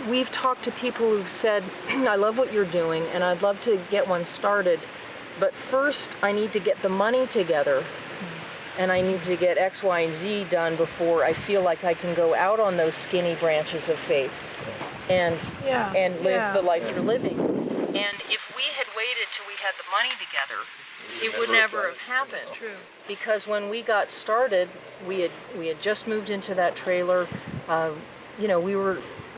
we've talked to people who've said, I love what you're doing and I'd love to get one started, but first I need to get the money together and I need to get X, Y, and Z done before I feel like I can go out on those skinny branches of faith and live the life you're living. And if we had waited till we had the money together, it would never have happened. That's true. Because when we got started, we had just moved into that trailer.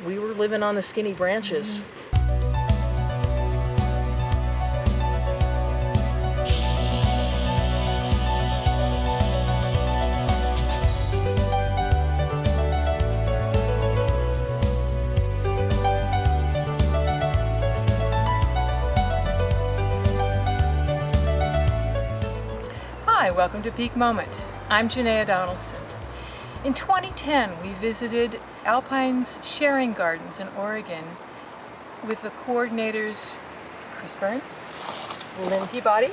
We were living on the skinny branches. Hi, welcome to Peak Moment. I'm Janaea Donaldson. In 2010, we visited Alpine's Sharing Gardens in Oregon with the coordinators Chris Burns, Lynn Peabody,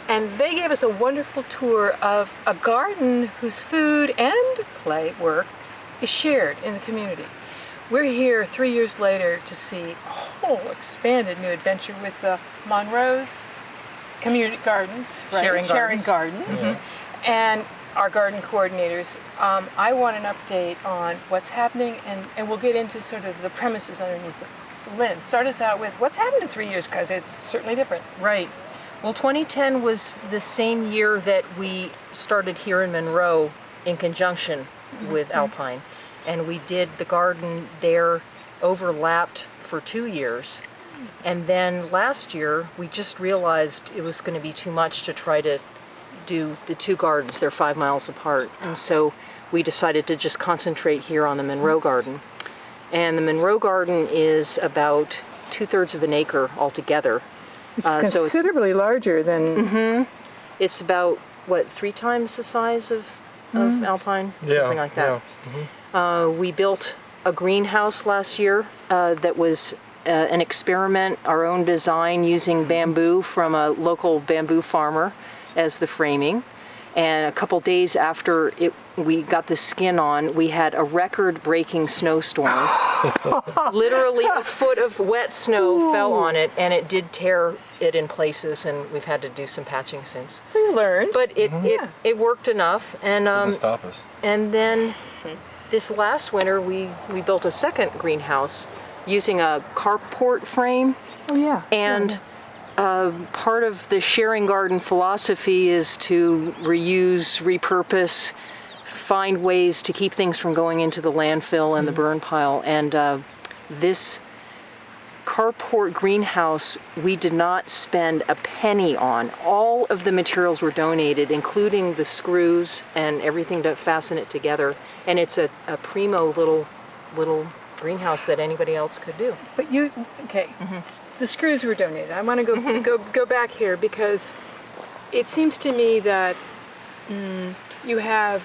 and they gave us a wonderful tour of a garden whose food and play work is shared in the community. We're here 3 years later to see a whole expanded new adventure with the Monroe's community gardens, right? Sharing gardens. Mm-hmm. And our garden coordinators. I want an update on what's happening, and we'll get into sort of the premises underneath it. So Lynn, start us out with what's happened in 3 years, because it's certainly different. Right. Well, 2010 was the same year that we started here in Monroe in conjunction with Alpine. And we did the garden there, overlapped for 2 years. And then last year, we just realized it was going to be too much to try to do the two gardens. They're 5 miles apart. And so we decided to just concentrate here on the Monroe garden. And the Monroe garden is about 2/3 of an acre altogether. It's considerably larger than... It's about, 3 times the size of Alpine? Something like that. Yeah. We built a greenhouse last year that was an experiment, our own design, using bamboo from a local bamboo farmer as the framing. And a couple days after we got the skin on, we had a record-breaking snowstorm. Literally a foot of wet snow fell on it, and it did tear it in places, and we've had to do some patching since. So you learned. But it worked enough. And didn't stop us. And then this last winter, we built a second greenhouse using a carport frame. Oh yeah. And part of the sharing garden philosophy is to reuse, repurpose, find ways to keep things from going into the landfill and the burn pile. And this carport greenhouse, we did not spend a penny on. All of the materials were donated, including the screws and everything to fasten it together. And it's a primo little greenhouse that anybody else could do. But the screws were donated. I want to go back here, because it seems to me that you have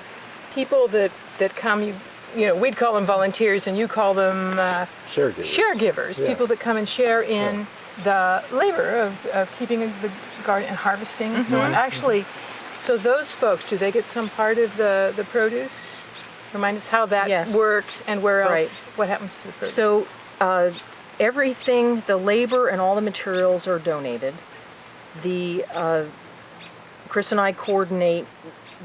people that come, we'd call them volunteers, and you call them sharegivers. Yeah. People that come and share in the labor of keeping the garden and harvesting and so on. Actually, so those folks, do they get some part of the produce? Remind us how that works and where else, what happens to the produce. So everything, the labor and all the materials are donated. Chris and I coordinate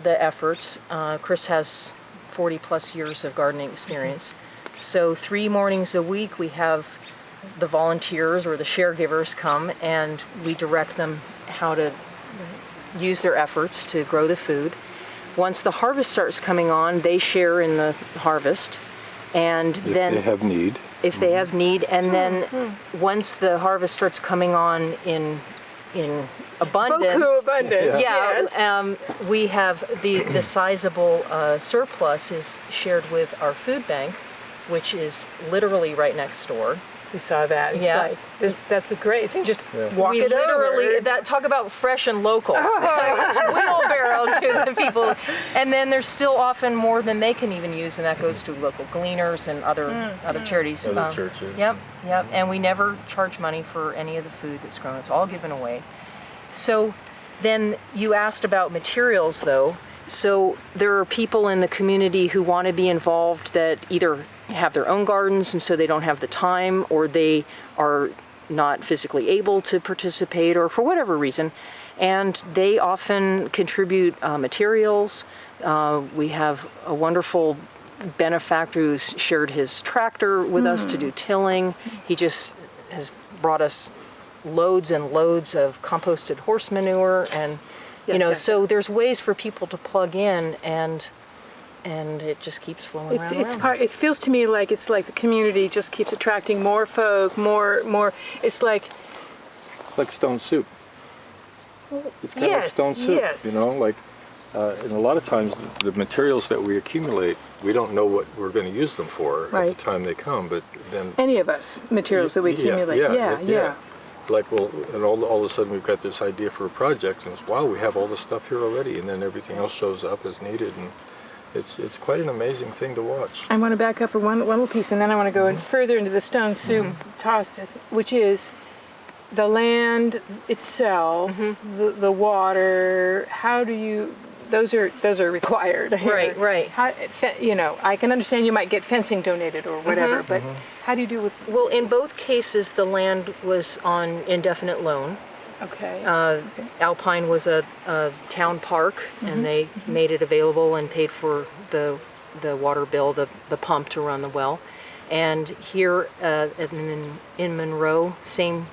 the efforts. Chris has 40 plus years of gardening experience. So 3 mornings a week we have the volunteers or the sharegivers come, and we direct them how to use their efforts to grow the food. Once the harvest starts coming on, they share in the harvest, and then if they have need, and then once the harvest starts coming on in abundance, we have the sizable surplus is shared with our food bank, which is literally right next door. We saw that. It's that's a great. So you just walk we it literally over. Talk about fresh and local. It's wheelbarrow to the people, and then there's still often more than they can even use, and that goes to local gleaners and other charities. Other churches. Yep. And we never charge money for any of the food that's grown. It's all given away. So then you asked about materials, though. So there are people in the community who want to be involved that either have their own gardens, and so they don't have the time, or they are not physically able to participate, or for whatever reason. And they often contribute materials. We have a wonderful benefactor who's shared his tractor with us to do tilling. He just has brought us loads and loads of composted horse manure, and so there's ways for people to plug in, and it just keeps flowing around. It feels to me like it's like the community just keeps attracting more folk, more. It's like stone soup. It's kind of like stone soup, yes. And a lot of times the materials that we accumulate, we don't know what we're going to use them for at the time they come, but then... Any of us, materials that we accumulate. Yeah. Like, well, and all of a sudden we've got this idea for a project, and it's, wow, we have all this stuff here already, and then everything else shows up as needed, and it's quite an amazing thing to watch. I want to back up for one little piece, and then I want to go in further into the stone soup tosses, which is the land itself, the water. How do you? Those are required. Right. How, I can understand you might get fencing donated or whatever, but how do you do with? Well, in both cases, the land was on indefinite loan. Okay. Alpine was a town park, and they made it available and paid for the water bill, the pump to run the well. And here in Monroe, same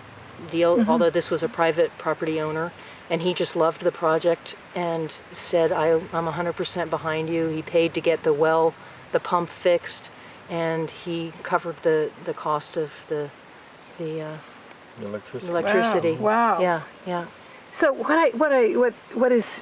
deal, although this was a private property owner. And he just loved the project and said, I'm 100% behind you. He paid to get the pump fixed, and he covered the cost of the electricity. Wow. Yeah. So what is?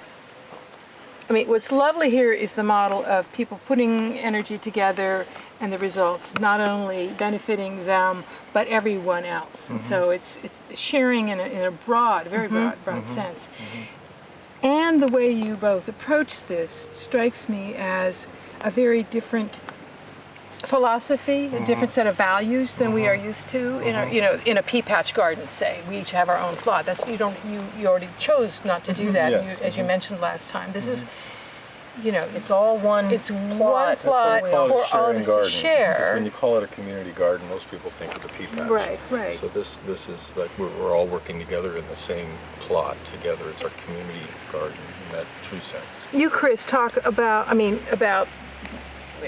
I mean, what's lovely here is the model of people putting energy together and the results not only benefiting them but everyone else. And so it's sharing in a broad, very broad sense. And the way you both approach this strikes me as a very different philosophy, a different set of values than we are used to in a pea patch garden. Say we each have our own plot. That's you already chose not to do that, Yes. as you mentioned last time. This is, it's all one. It's one plot for all of us to share. When you call it a community garden, most people think of the pea patch. Right. So this is like we're all working together in the same plot together. It's our community garden in that true sense. You, Chris, talk about.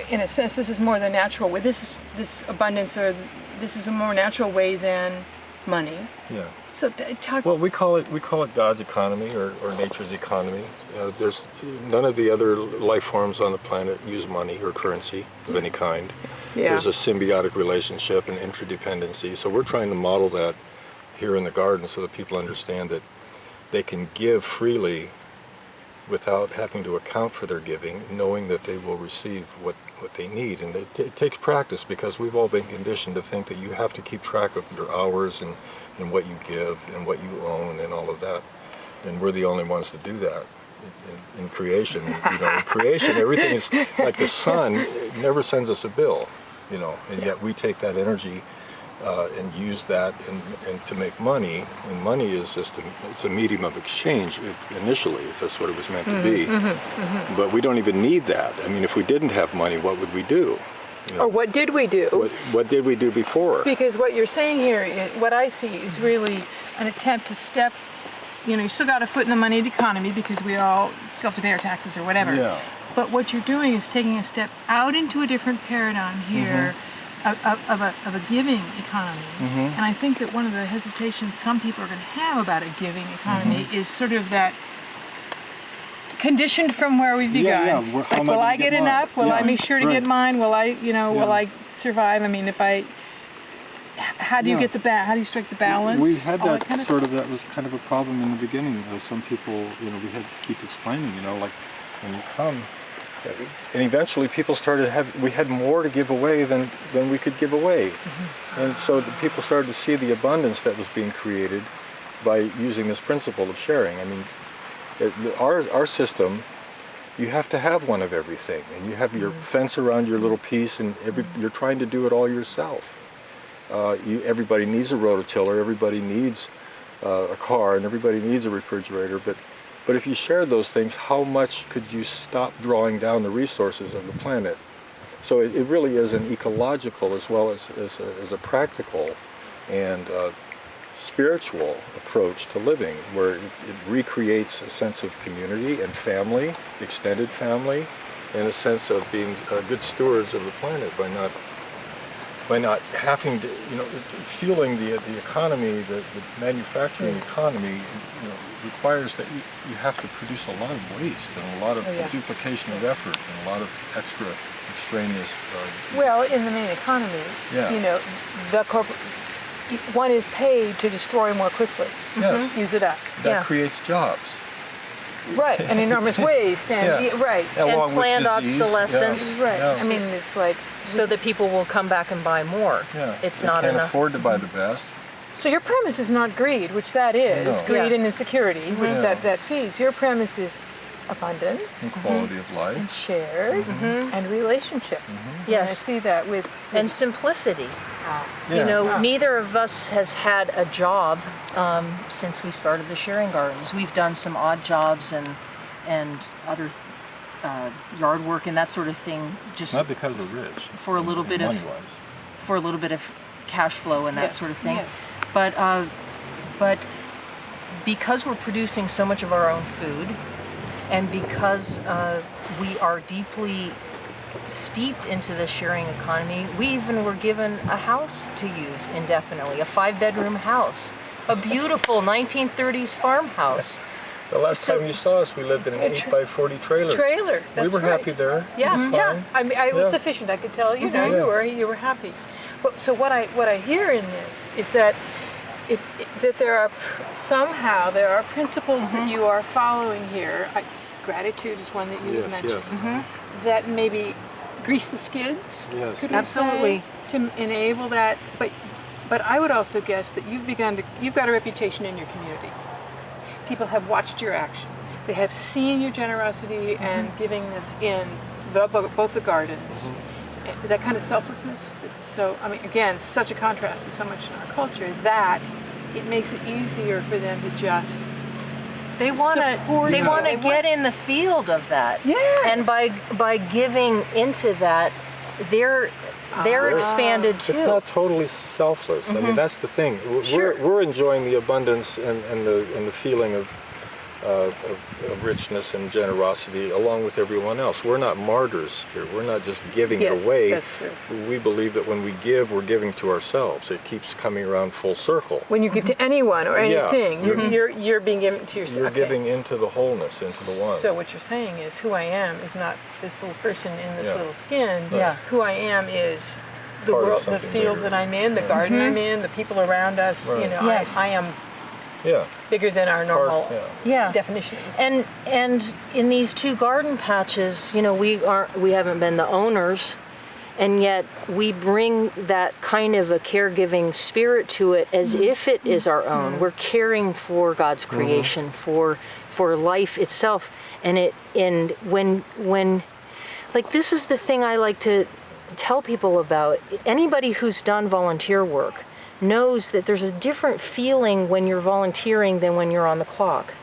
In a sense, this is more the natural way. This abundance, or this is a more natural way than money. Yeah. So talk. Well, we call it God's economy or nature's economy. There's none of the other life forms on the planet use money or currency of any kind. Yeah. There's a symbiotic relationship and interdependency. So we're trying to model that here in the garden so that people understand that they can give freely without having to account for their giving, knowing that they will receive what they need. And it takes practice, because we've all been conditioned to think that you have to keep track of your hours and what you give and what you own and all of that. And we're the only ones to do that in creation. In creation, everything is like the sun never sends us a bill, and yet we take that energy and use that and to make money. And money is just it's a medium of exchange initially, if that's what it was meant to be. But we don't even need that. I mean, if we didn't have money, what would we do? Or what did we do? What did we do before? Because what you're saying here, what I see is really an attempt to step. You still got a foot in the moneyed economy because we all still have to pay our taxes or whatever. Yeah. But what you're doing is taking a step out into a different paradigm here. Of a giving economy. And I think that one of the hesitations some people are going to have about a giving economy is sort of that conditioned from where we begun. Yeah. It's like, will I get enough? Will I make sure to get mine? Will I, will I survive? I mean, how do you get how do you strike the balance? We had that that was kind of a problem in the beginning. Some people, we had to keep explaining, like when you come, and eventually people started we had more to give away than we could give away. And so the people started to see the abundance that was being created by using this principle of sharing. I mean, our system, you have to have one of everything, and you have your fence around your little piece, and you're trying to do it all yourself. Everybody needs a rototiller, everybody needs a car, and everybody needs a refrigerator, but if you shared those things, how much could you stop drawing down the resources of the planet? So it really is an ecological as well as a practical and spiritual approach to living, where it recreates a sense of community and family, extended family, and a sense of being good stewards of the planet by not having to, fueling the economy, the manufacturing economy, requires that you have to produce a lot of waste and a lot of duplication of effort and a lot of extra extraneous. Well, in the main economy, one is paid to destroy more quickly. Yes. Use it up. That creates jobs. Right, and enormous waste, and and planned obsolescence. Right. Yeah. I mean, it's like So that people will come back and buy more. Yeah. It's they not can't enough. afford to buy the best. so. Your premise is not greed, which that is No. greed Yeah. and insecurity, which Yeah. that feeds. Your premise is abundance And quality of and life. shared and relationship. And I Yes. see that with And simplicity. Yeah. Neither of us has had a job since we started the sharing gardens. We've done some odd jobs and other yard work and that sort of thing, just Not because we're rich. for a little bit of money-wise. cash flow and that Yes, sort of thing. yes. But because we're producing so much of our own food, and because we are deeply steeped into the sharing economy, we even were given a house to use indefinitely, a 5-bedroom house, a beautiful 1930s farmhouse. The last So- time you saw us, we lived in an 8x40 trailer. trailer. That's We were right. happy there. Yeah, It was yeah. fine. I mean, it was Yeah. sufficient. I could tell. You know, Yeah. you were happy. But so what I hear in this is that that there are somehow there are principles that you are following here. Gratitude is one that you Yes, mentioned. yes. That maybe grease the skids. Yes. Could we Absolutely. say, to enable that. But I would also guess that you've got a reputation in your community. People have watched your action. They have seen your generosity and givingness in both the gardens. That kind of selflessness. That's so. I mean, again, such a contrast to so much in our culture that it makes it easier for them to just. They want Support to. They you. want to They get in the field of that. Yes. And by giving into that, they're expanded too. It's not totally selfless. I mean, that's the thing. We're enjoying the abundance and the feeling of richness and generosity along with everyone else. We're not martyrs here. We're not just giving it away. That's true. We believe that when we give, we're giving to ourselves. It keeps coming around full circle. When you give to anyone or Yeah. anything, you're being given to yourself. You're Okay. giving into the wholeness, into the one. So what you're saying is, who I am is not this little person in this Yeah. little skin. Yeah. Who I am is the Part of world, the something field bigger. that I'm in, the garden I'm in, the people around us. Right. You know, Yes. I am Yeah. bigger than our normal Yeah. definitions. And in these 2 garden patches, we haven't been the owners, and yet we bring that kind of a caregiving spirit to it as if it is our own. We're caring for God's creation, for life itself, and when like this is the thing I like to tell people about. Anybody who's done volunteer work knows that there's a different feeling when you're volunteering than when you're on the clock.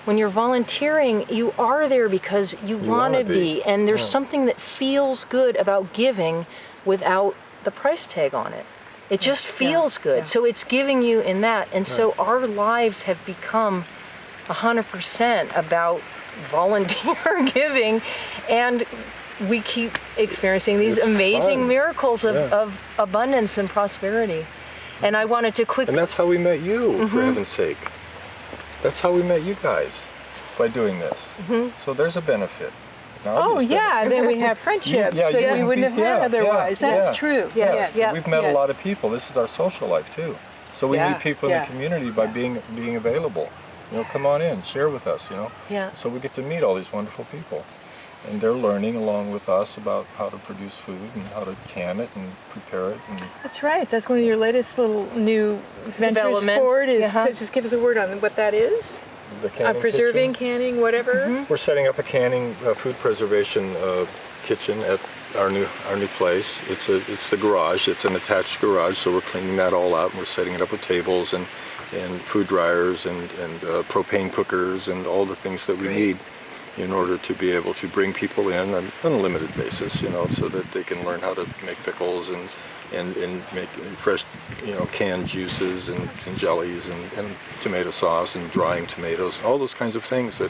When you're volunteering, you are there because you want to be, and there's something that feels good about giving without the price tag on it. It just feels good. Yeah. So it's giving you in that. And so our lives have become 100% about volunteer giving, and we keep experiencing these It's amazing fun. miracles of, Yeah. of abundance and prosperity. And I wanted to quickly... And that's how we met you, for heaven's sake. That's how we met you guys, by doing this. So there's a benefit. An oh obvious yeah, then we have friendships Yeah, that you we would wouldn't be- have had yeah, otherwise. yeah, That's yeah. true. benefit. Yes. Yeah, we've met yes. a lot of people. This is our social life too. So we Yeah, meet people in yeah. the community by being available. Come on in, share with us. Yeah. So we get to meet all these wonderful people, and they're learning along with us about how to produce food and how to can it and prepare it. And That's right. That's one of your latest little new ventures Developments. forward is Uh-huh. to just give us a word on what that is. the canning Preserving, kitchen. canning, whatever. We're setting up a canning food preservation kitchen at our new place. It's the garage. It's an attached garage, so we're cleaning that all out, and we're setting it up with tables and food dryers and propane cookers and all the things that we need. in order to be able to bring people in on a limited basis, so that they can learn how to make pickles and make fresh, canned juices and jellies and tomato sauce and drying tomatoes, all those kinds of things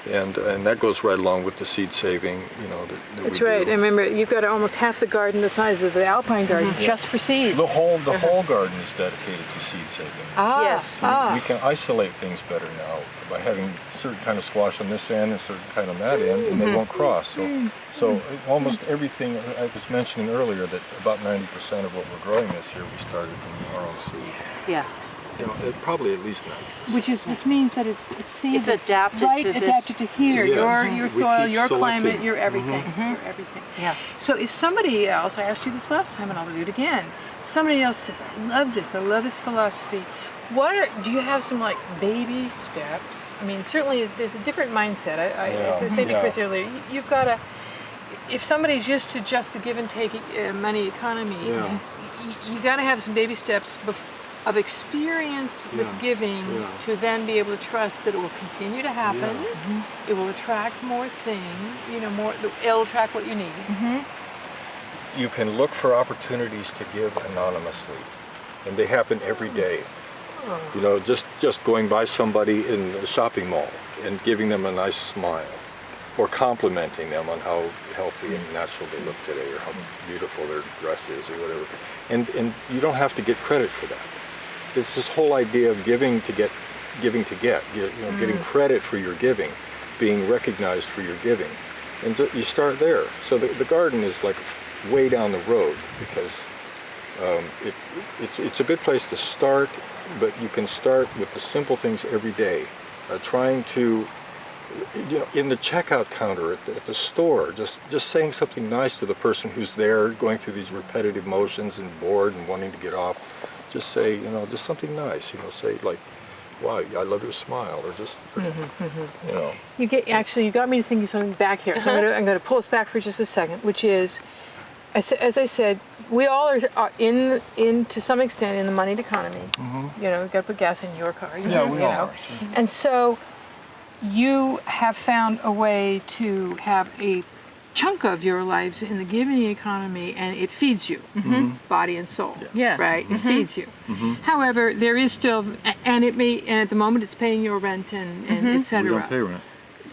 and that goes right along with the seed saving, that That's we right. do. And remember, you've got almost half the garden the size of the alpine garden just for seeds. The whole garden is dedicated to seed saving. Yes. We can isolate things better now by having certain kind of squash on this end and certain kind on that end, and they won't cross. So almost everything, I was mentioning earlier that about 90% of what we're growing this year we started from our own seed. Yeah. Probably at least 90%. Which means that it's seeds. It's adapted right, to this. adapted to here, Yes. your We soil, keep your selecting. climate, your everything, your everything. Yeah. So if somebody else, I asked you this last time and I'll do it again, somebody else says, I love this philosophy, do you have some like baby steps? I mean, certainly there's a different mindset. As I was saying to Chris earlier, you've got to, if somebody's used to just the give and take money economy, you got to have some baby steps of experience with giving to then be able to trust that it will continue to happen. It will attract more things, it'll attract what you need. You can look for opportunities to give anonymously, and they happen every day. Just going by somebody in the shopping mall and giving them a nice smile, or complimenting them on how healthy and natural they look today, or how beautiful their dress is, or whatever. And you don't have to get credit for that. It's this whole idea of giving to get, getting credit for your giving, being recognized for your giving. And you start there. So the garden is like way down the road, because it's a good place to start, but you can start with the simple things every day. Trying to, in the checkout counter at the store, just saying something nice to the person who's there, going through these repetitive motions and bored and wanting to get off. Just say, just something nice. Say like, "Wow, I love your smile," or just, You got me to think of something back here. So I'm going to pull us back for just a second, which is, as I said, we all are in to some extent in the moneyed economy. We've got to put gas in your car. We all are. And so you have found a way to have a chunk of your lives in the giving economy, and it feeds you, body and soul. Yeah. Right? It feeds you. However, there is still, and at the moment it's paying your rent and et cetera. We don't pay rent.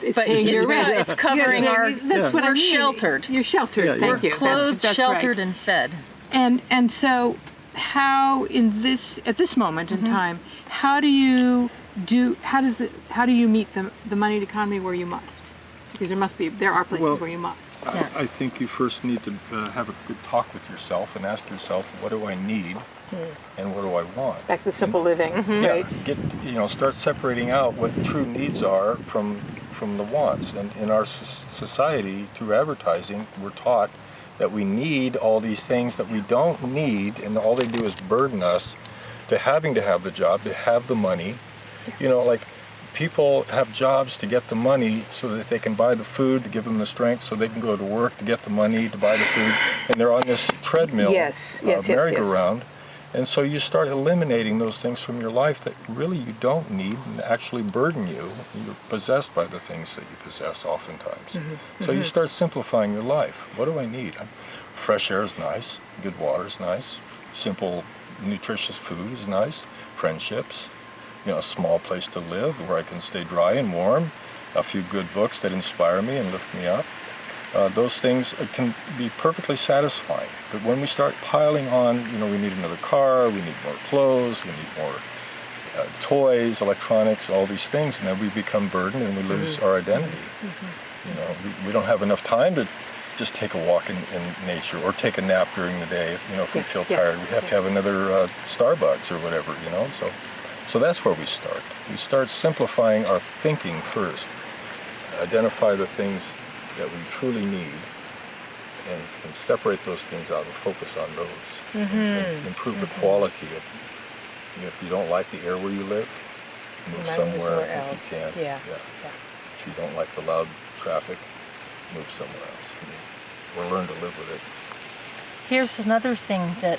It's paying your rent. It's covering our. That's what I We're mean. sheltered. You're sheltered. Yeah, Thank yeah. you. Clothed, That's sheltered, right. and fed. And so, how at this moment in time, how do you meet the moneyed economy where you must? Because there are places where you must. I think you first need to have a good talk with yourself and ask yourself, what do I need and what do I want? Back to simple living, right? Start separating out what true needs are from the wants. And in our society, through advertising, we're taught that we need all these things that we don't need, and all they do is burden us to having to have the job, to have the money. Like people have jobs to get the money so that they can buy the food to give them the strength, so they can go to work to get the money to buy the food, and they're on this treadmill, merry-go-round. And so you start eliminating those things from your life that really you don't need and actually burden you. You're possessed by the things that you possess oftentimes. So you start simplifying your life. What do I need? Fresh air is nice, good water is nice, simple, nutritious food is nice, friendships, a small place to live where I can stay dry and warm, a few good books that inspire me and lift me up. Those things can be perfectly satisfying. But when we start piling on, we need another car, we need more clothes, we need more toys, electronics, all these things, and then we become burdened and we lose our identity. We don't have enough time to just take a walk in nature or take a nap during the day. If we feel tired, we have to have another Starbucks or whatever. So that's where we start. We start simplifying our thinking first. Identify the things that we truly need and separate those things out and focus on those. And improve the quality of, if you don't like the air where you live, move somewhere if you can. If you don't like the loud traffic, move somewhere else. Or learn to live with it. Here's another thing that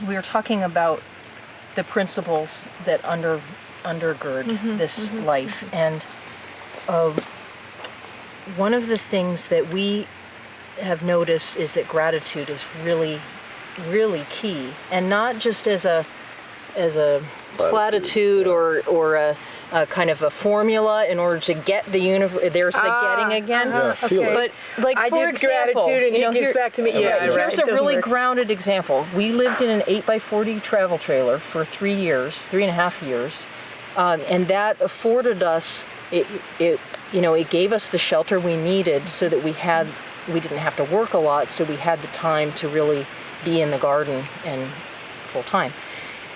we're talking about, the principles that undergird this life, and one of the things that we have noticed is that gratitude is really, really key, and not just as a platitude or a kind of a formula in order to get the universe. There's the getting again. Yeah, feel it. But like I for give example, gratitude and you know, it gives back to me. Yeah, here's right. a It doesn't really work. grounded example. We lived in an 8x40 travel trailer for 3 years, 3.5 years, and that afforded us. It gave us the shelter we needed so that we didn't have to work a lot, so we had the time to really be in the garden and full time.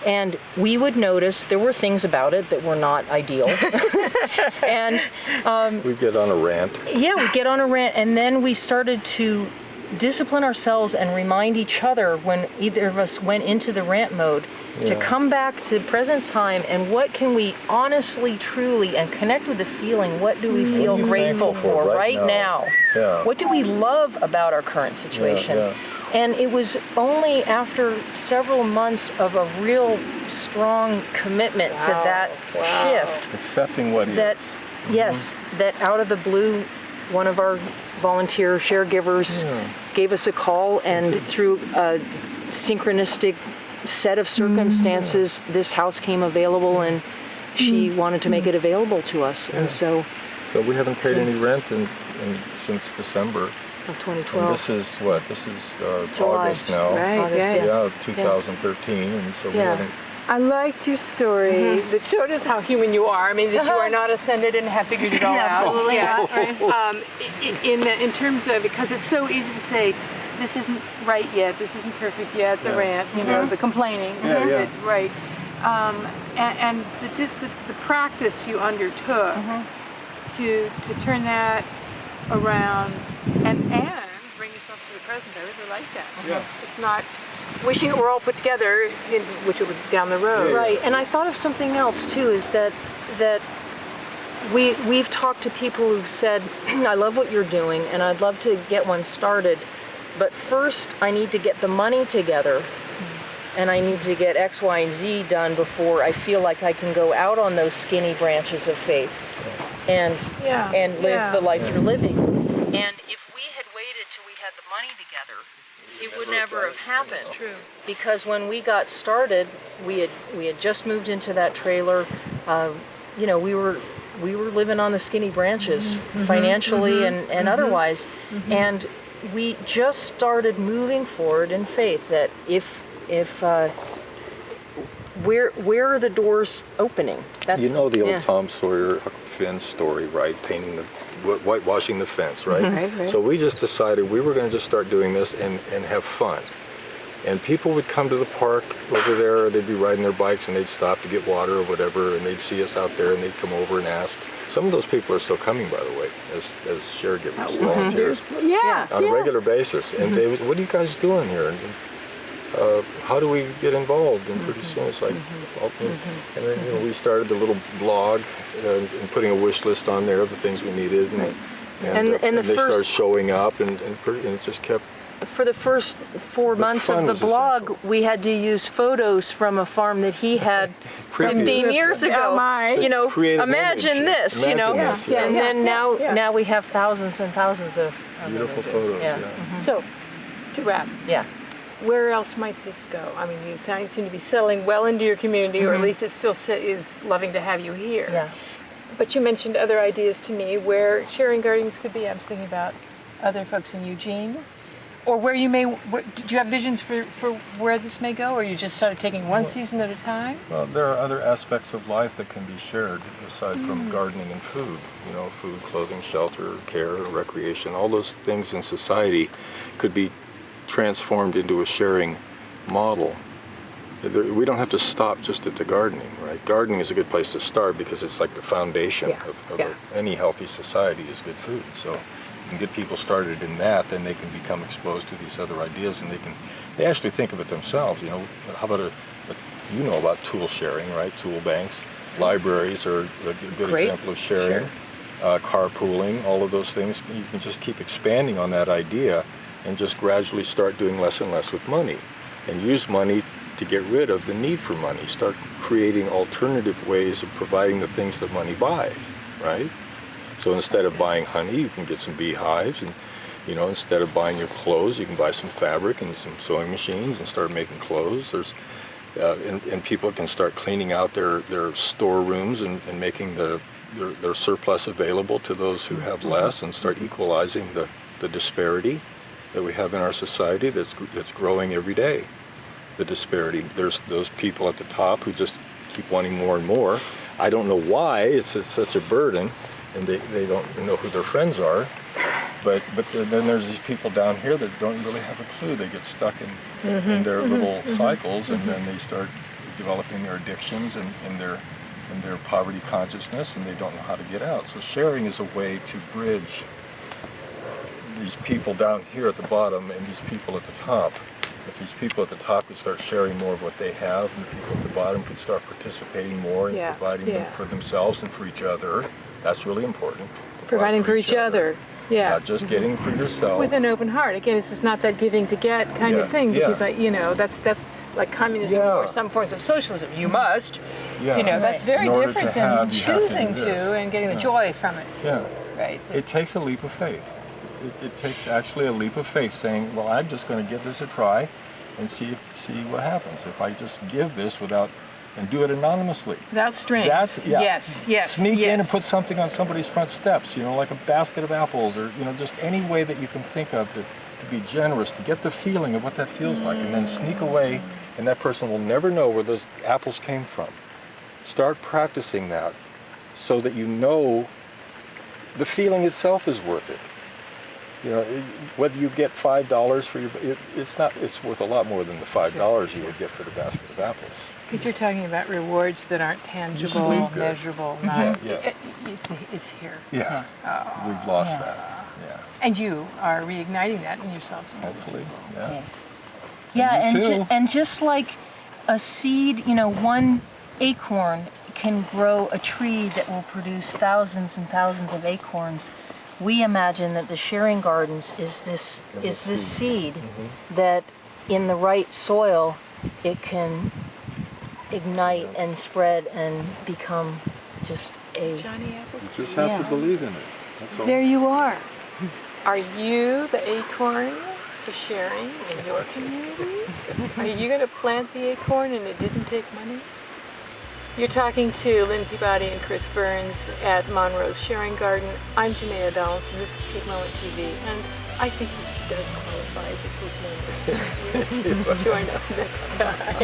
And we would notice there were things about it that were not ideal. And We get on a rant. yeah, we'd get on a rant, and then we started to discipline ourselves and remind each other when either of us went into the rant mode to come back to the present time and what can we honestly, truly, and connect with the feeling, what do we feel are you grateful thankful for for right right now? now? Yeah. What do we love about our current situation? Yeah. And it was only after several months of a real strong commitment to that shift Accepting what that, is. yes, that out of the blue, one of our volunteer caregivers gave us a call, and through a synchronistic set of circumstances, this house came available, and she wanted to make it available to us. And so, So we haven't paid any rent since December. of And 2012. this is what? This is July, August now. Right, August, yeah. Yeah, 2013, and so we Yeah. haven't. I liked your story that showed us how human you are. I mean, that you are not ascended and have figured it all out. Absolutely not, In terms of, because it's so easy to say, this isn't right yet, this isn't perfect yet, the rant, the complaining, Yeah. right. And the practice you undertook to turn that around and bring yourself to the present. I really like that. Yeah. It's not wishing it were all put together, which it would down the road. Right, and I thought of something else too, is that we've talked to people who've said, I love what you're doing and I'd love to get one started, but first I need to get the money together and I need to get X, Y, and Z done before I feel like I can go out on those skinny branches of faith and live the life you're living. And if we had waited till we had the money together, it would never have happened. That's true. Because when we got started, we had just moved into that trailer. We were living on the skinny branches, financially and otherwise, and we just started moving forward in faith that if where are the doors opening? That's You know the old Tom Sawyer, Huck Finn story, right? Painting whitewashing the fence, right? Right. So we just decided we were going to just start doing this and have fun. And people would come to the park over there, they'd be riding their bikes and they'd stop to get water or whatever, and they'd see us out there and they'd come over and ask. Some of those people are still coming, by the way, as caregivers, volunteers, on a regular basis. And they would, what are you guys doing here? And, how do we get involved? And pretty soon it's like, and then we started the little blog and putting a wish list on there of the things we needed, and they started showing up, and it just kept. For the first 4 months of the blog, we had to use photos from a farm that he had 15 years ago. Oh my. Imagine image. this, Imagine this, yeah. And then now we have thousands and thousands of Beautiful images. photos, Yeah. yeah. So, to wrap, Yeah. where else might this go? I mean, you seem to be settling well into your community, or at least it still is loving to have you here. Yeah. But you mentioned other ideas to me where sharing gardens could be. I was thinking about other folks in Eugene, or where you may. Do you have visions for where this may go, or you just started taking one season at a time? Well, there are other aspects of life that can be shared aside from gardening and food. Food, clothing, shelter, care, recreation. All those things in society could be transformed into a sharing model. We don't have to stop just at the gardening, right? Gardening is a good place to start because it's like the foundation of any healthy society is good food. So you can get people started in that, then they can become exposed to these other ideas, and they actually think of it themselves. How about about tool sharing, right? Tool banks, libraries are a good example of sharing. Carpooling, all of those things. You can just keep expanding on that idea and just gradually start doing less and less with money, and use money to get rid of the need for money. Start creating alternative ways of providing the things that money buys, right? So instead of buying honey, you can get some beehives, and instead of buying your clothes, you can buy some fabric and some sewing machines and start making clothes. There's and people can start cleaning out their storerooms and making their surplus available to those who have less, and start equalizing the disparity that we have in our society that's growing every day. The disparity. There's those people at the top who just keep wanting more and more. I don't know why. It's such a burden, and they don't know who their friends are. But then there's these people down here that don't really have a clue. They get stuck in their little cycles, and then they start developing their addictions and their poverty consciousness, and they don't know how to get out. So sharing is a way to bridge these people down here at the bottom and these people at the top. If these people at the top could start sharing more of what they have, and the people at the bottom could start participating more and providing them for themselves and for each other, that's really important. Providing for each other. Yeah. Not just getting for yourself. With an open heart. Again, it's just not that giving to get kind of thing, because that's like communism or some forms of socialism. You must. Yeah. That's very different than choosing to to and getting the joy from it. Yeah. Right. It takes a leap of faith. It takes actually a leap of faith, saying, well, I'm just going to give this a try and see what happens if I just give this and do it anonymously. Without strings. Yes. Sneak in and put something on somebody's front steps, like a basket of apples, or just any way that you can think of to be generous, to get the feeling of what that feels like, and then sneak away, and that person will never know where those apples came from. Start practicing that so that the feeling itself is worth it. Whether you get $5 for it's worth a lot more than the $5 you would get for the basket of apples. Because you're talking about rewards that aren't tangible, measurable, it's here. Yeah. We've lost that. Yeah. And you are reigniting that in yourselves. Hopefully. Yeah. Yeah, and just like a seed, one acorn can grow a tree that will produce thousands and thousands of acorns. We imagine that the sharing gardens is this seed that, in the right soil, it can ignite and spread and become just a. Johnny Appleseed. You just have to believe in it. That's all. There you are. Are you the acorn for sharing in your community? Are you going to plant the acorn and it didn't take money? You're talking to Lynn Peabody and Chris Burns at Monroe's Sharing Garden. I'm Janaea Donaldson. This is Peak Moment TV, and I think this does qualify as a Peak Moment. Join us next time.